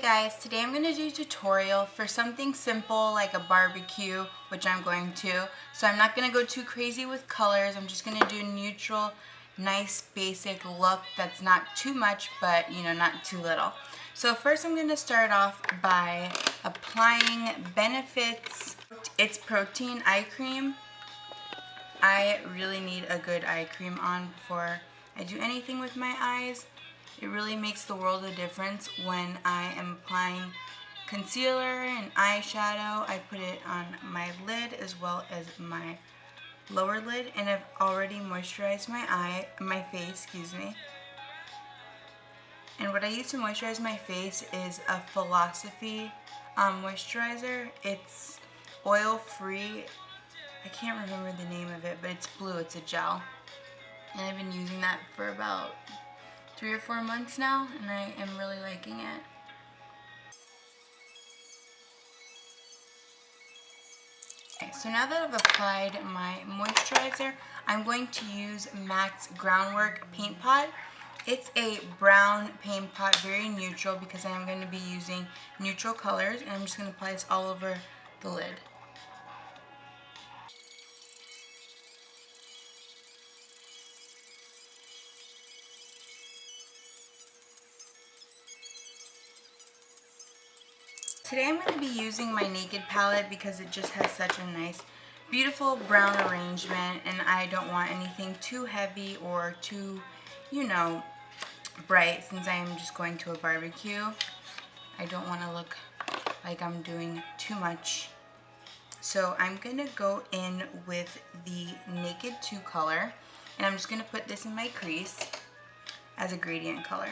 guys, today I'm going to do a tutorial for something simple like a barbecue, which I'm going to. So I'm not going to go too crazy with colors. I'm just going to do a neutral, nice, basic look that's not too much, but not too little. So first I'm going to start off by applying Benefit's It's Protein Eye Cream. I really need a good eye cream on before I do anything with my eyes. It really makes the world of difference when I am applying concealer and eyeshadow. I put it on my lid as well as my lower lid, and I've already moisturized my face, And what I use to moisturize my face is a Philosophy moisturizer. It's oil-free. I can't remember the name of it, but it's blue. It's a gel. And I've been using that for about 3 or 4 months now, and I am really liking it. Okay, so now that I've applied my moisturizer, I'm going to use MAC's Groundwork Paint Pot. It's a brown paint pot, very neutral, because I'm going to be using neutral colors, and I'm just going to apply this all over the lid. Today I'm going to be using my Naked palette because it just has such a nice, beautiful brown arrangement, and I don't want anything too heavy or too, bright, since I am just going to a barbecue. I don't want to look like I'm doing too much. So I'm going to go in with the Naked 2 color, and I'm just going to put this in my crease as a gradient color.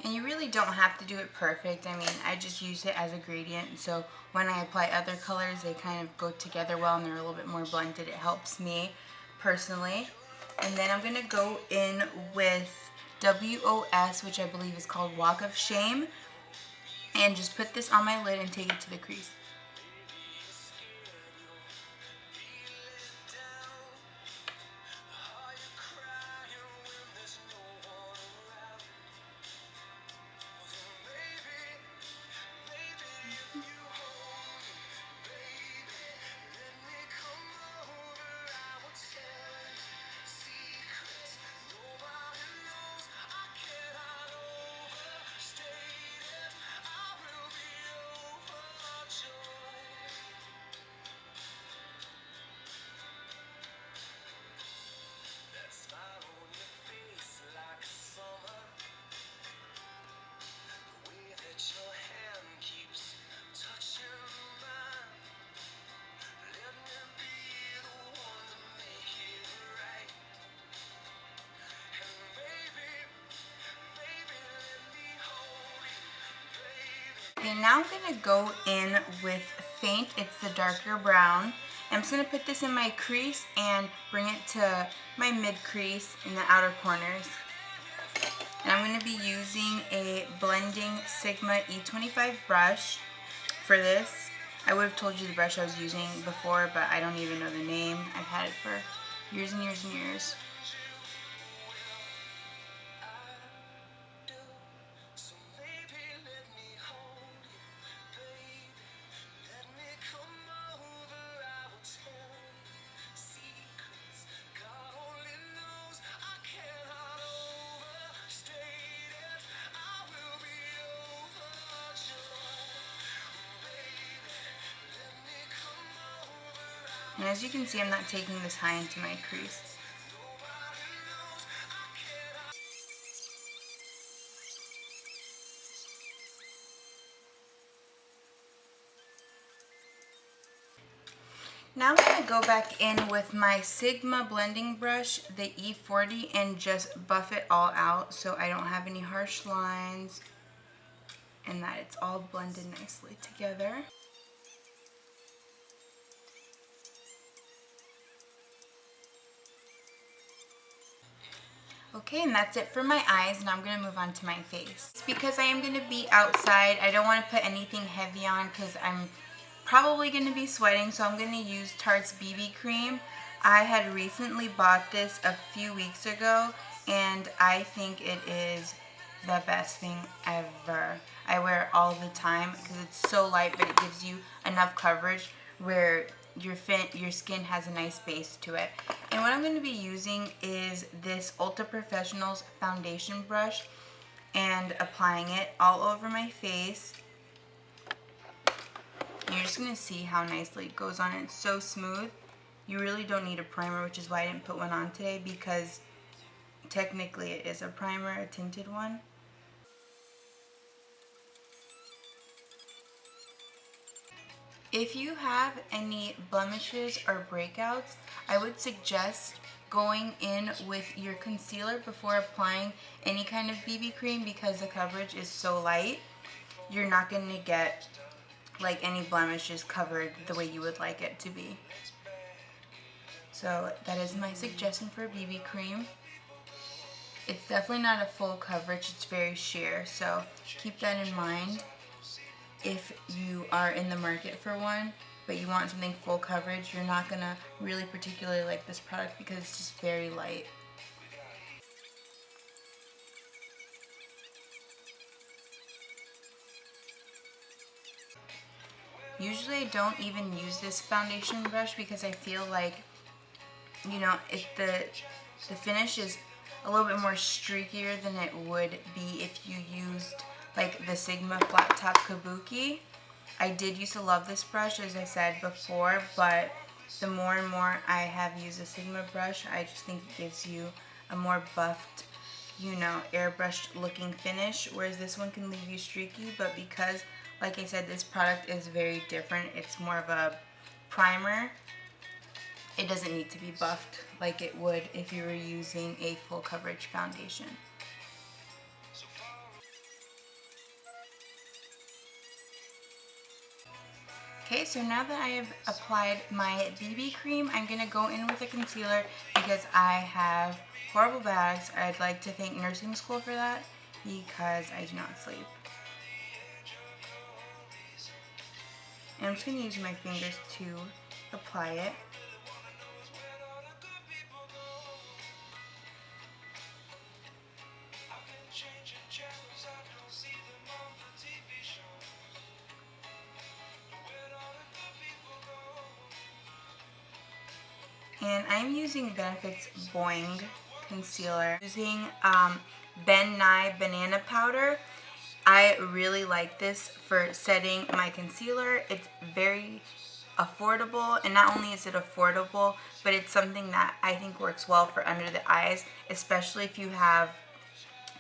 And you really don't have to do it perfect. I mean, I just use it as a gradient, so when I apply other colors, they kind of go together well and they're a little bit more blended. It helps me personally. And then I'm going to go in with W.O.S, which I believe is called Walk of Shame, and just put this on my lid and take it to the crease. Okay, now I'm going to go in with Faint. It's the darker brown. And I'm just going to put this in my crease and bring it to my mid-crease in the outer corners. And I'm going to be using a blending Sigma E25 brush for this. I would have told you the brush I was using before, but I don't even know the name. I've had it for years and years and years. And as you can see, I'm not taking this high into my crease. Now I'm going to go back in with my Sigma blending brush, the E40, and just buff it all out so I don't have any harsh lines and that it's all blended nicely together. Okay, and that's it for my eyes. Now I'm going to move on to my face. Because I am going to be outside, I don't want to put anything heavy on because I'm probably going to be sweating, so I'm going to use Tarte's BB Cream. I had recently bought this a few weeks ago, and I think it is the best thing ever. I wear it all the time because it's so light, but it gives you enough coverage where your skin has a nice base to it. And what I'm going to be using is this Ulta Professionals foundation brush and applying it all over my face. And you're just going to see how nicely it goes on. It's so smooth. You really don't need a primer, which is why I didn't put one on today, because technically it is a primer, a tinted one. If you have any blemishes or breakouts, I would suggest going in with your concealer before applying any kind of BB cream, because the coverage is so light. You're not going to get like any blemishes covered the way you would like it to be. So that is my suggestion for BB cream. It's definitely not a full coverage, it's very sheer, so keep that in mind if you are in the market for one, but you want something full coverage. You're not gonna really particularly like this product because it's just very light. Usually I don't even use this foundation brush because I feel like, you know, the finish is a little bit more streakier than it would be if you used like the Sigma Flat Top Kabuki. I did used to love this brush, as I said before, but the more and more I have used a Sigma brush, I just think it gives you a more buffed, you know, airbrushed looking finish, whereas this one can leave you streaky. But because, like I said, this product is very different, it's more of a primer, it doesn't need to be buffed like it would if you were using a full coverage foundation. Okay, so now that I have applied my BB cream, I'm going to go in with a concealer because I have horrible bags. I'd like to thank nursing school for that because I do not sleep. And I'm just going to use my fingers to apply it. And I'm using Benefit's Boing concealer. Using Nye Banana Powder. I really like this for setting my concealer. It's very affordable, and not only is it affordable, but it's something that I think works well for under the eyes, especially if you have,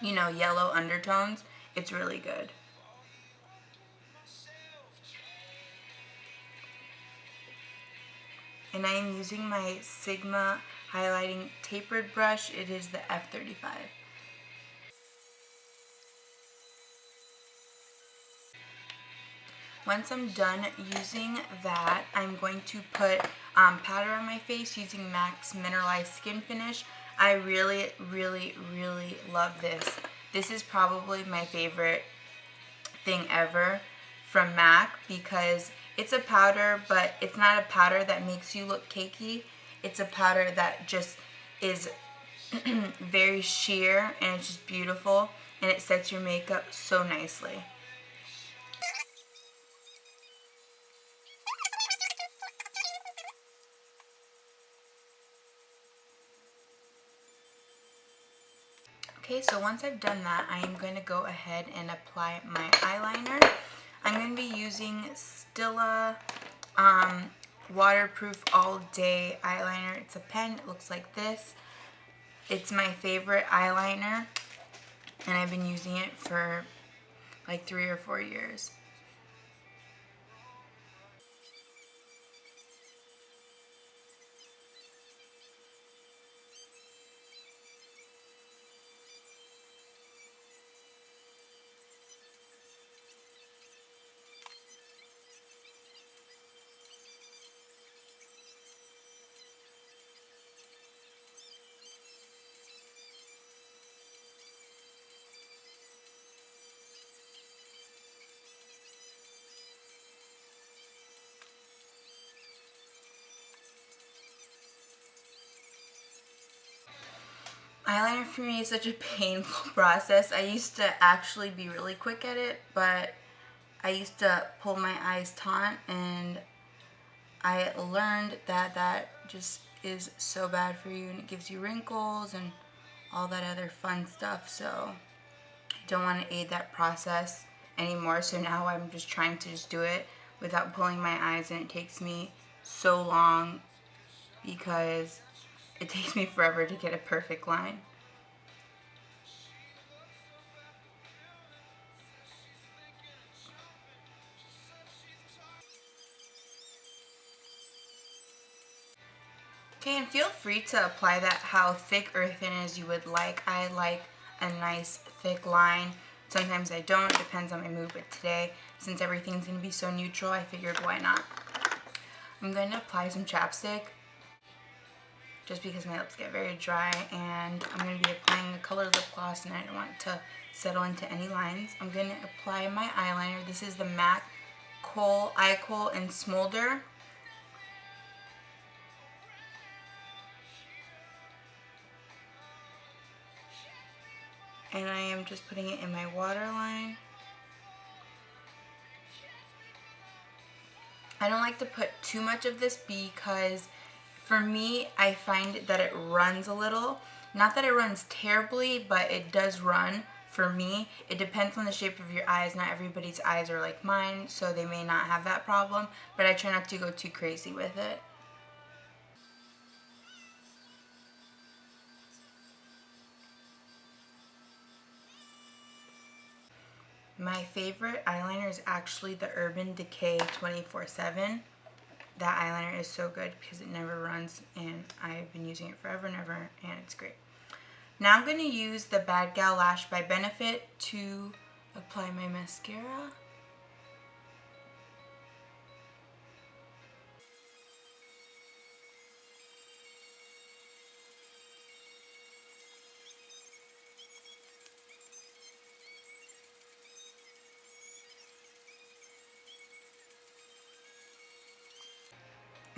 you know, yellow undertones. It's really good. And I am using my Sigma highlighting tapered brush. It is the F35. Once I'm done using that, I'm going to put powder on my face using MAC's Mineralized Skinfinish. I really, really, really love this. This is probably my favorite thing ever from MAC because it's a powder, but it's not a powder that makes you look cakey. It's a powder that just is very sheer, and it's just beautiful, and it sets your makeup so nicely. Okay, so once I've done that, I am going to go ahead and apply my eyeliner. I'm going to be using Stila Waterproof All Day Eyeliner. It's a pen. It looks like this. It's my favorite eyeliner, and I've been using it for like 3 or 4 years. Eyeliner for me is such a painful process. I used to actually be really quick at it, but I used to pull my eyes taut, and I learned that that just is so bad for you, and it gives you wrinkles and all that other fun stuff. So I don't want to aid that process anymore. So now I'm just trying to just do it without pulling my eyes, and it takes me so long because it takes me forever to get a perfect line. Okay, and feel free to apply that how thick or thin as you would like. I like a nice thick line. Sometimes I don't, it depends on my mood, but today, since everything's going to be so neutral, I figured why not. I'm going to apply some chapstick just because my lips get very dry, and I'm going to be applying a colored lip gloss, and I don't want it to settle into any lines. I'm going to apply my eyeliner. This is the MAC Kohl in Smolder. And I am just putting it in my waterline. I don't like to put too much of this because for me, I find that it runs a little. Not that it runs terribly, but it does run for me. It depends on the shape of your eyes. Not everybody's eyes are like mine, so they may not have that problem, but I try not to go too crazy with it. My favorite eyeliner is actually the Urban Decay 24/7. That eyeliner is so good because it never runs, and I've been using it forever and ever, and it's great. Now I'm going to use the Bad Gal Lash by Benefit to apply my mascara.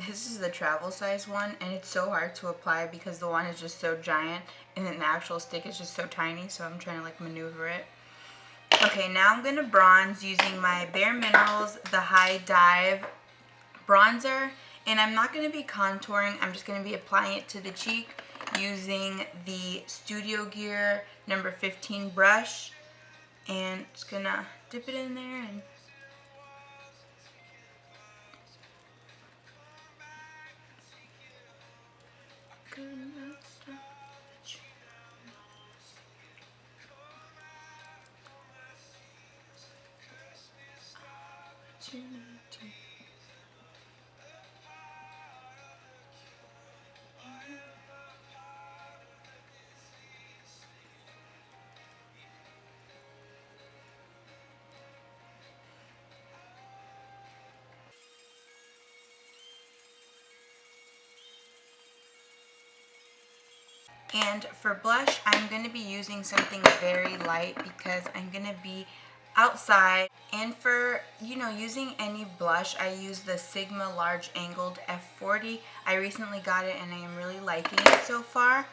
This is the travel size one, and it's so hard to apply because the one is just so giant and then the actual stick is just so tiny, so I'm trying to like maneuver it. Okay, now I'm going to bronze using my Bare Minerals The High Dive bronzer, and I'm not going to be contouring, I'm just going to be applying it to the cheek using the Studio Gear number 15 brush, and just going to dip it in there and And for blush, I'm going to be using something very light because I'm going to be outside. And for, using any blush, I use the Sigma Large Angled F40. I recently got it and I am really liking it so far.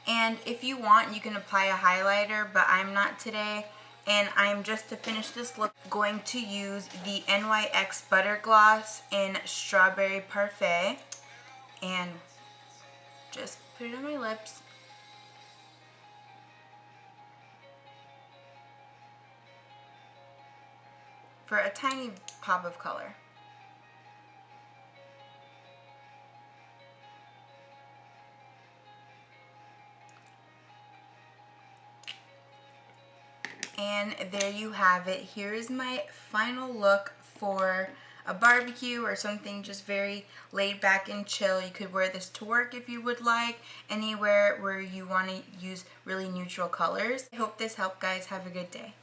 And if you want, you can apply a highlighter, but I'm not today. And I'm, just to finish this look, going to use the NYX Butter Gloss in Strawberry Parfait. And just put it on my lips. For a tiny pop of color. And there you have it. Here is my final look for a barbecue or something just very laid back and chill. You could wear this to work if you would like, anywhere where you want to use really neutral colors. I hope this helped, guys. Have a good day.